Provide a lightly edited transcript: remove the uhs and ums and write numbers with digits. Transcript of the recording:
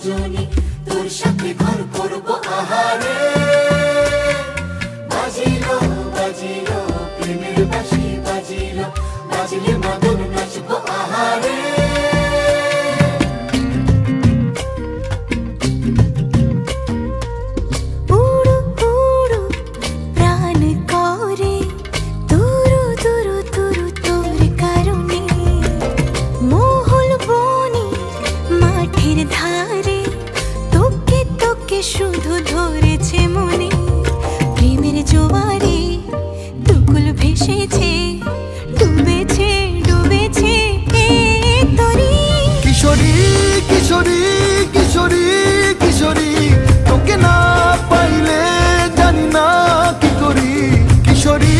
রজনী তোর সাথে ঘর করবো আহারে। বাজিলো বাজিলো প্রেমের বাঁশি বাজিলো, বাজলে মদন নাচবো আহারে। শুধু ধরেছে মনে প্রেমের জোয়ারে, দুকুল ভেসেছে, ডুবেছে ডুবেছে তরি। কিশোরী কিশোরী কিশোরী কিশোরী, তোকে না পাইলে জানি না কি করি। কিশোরী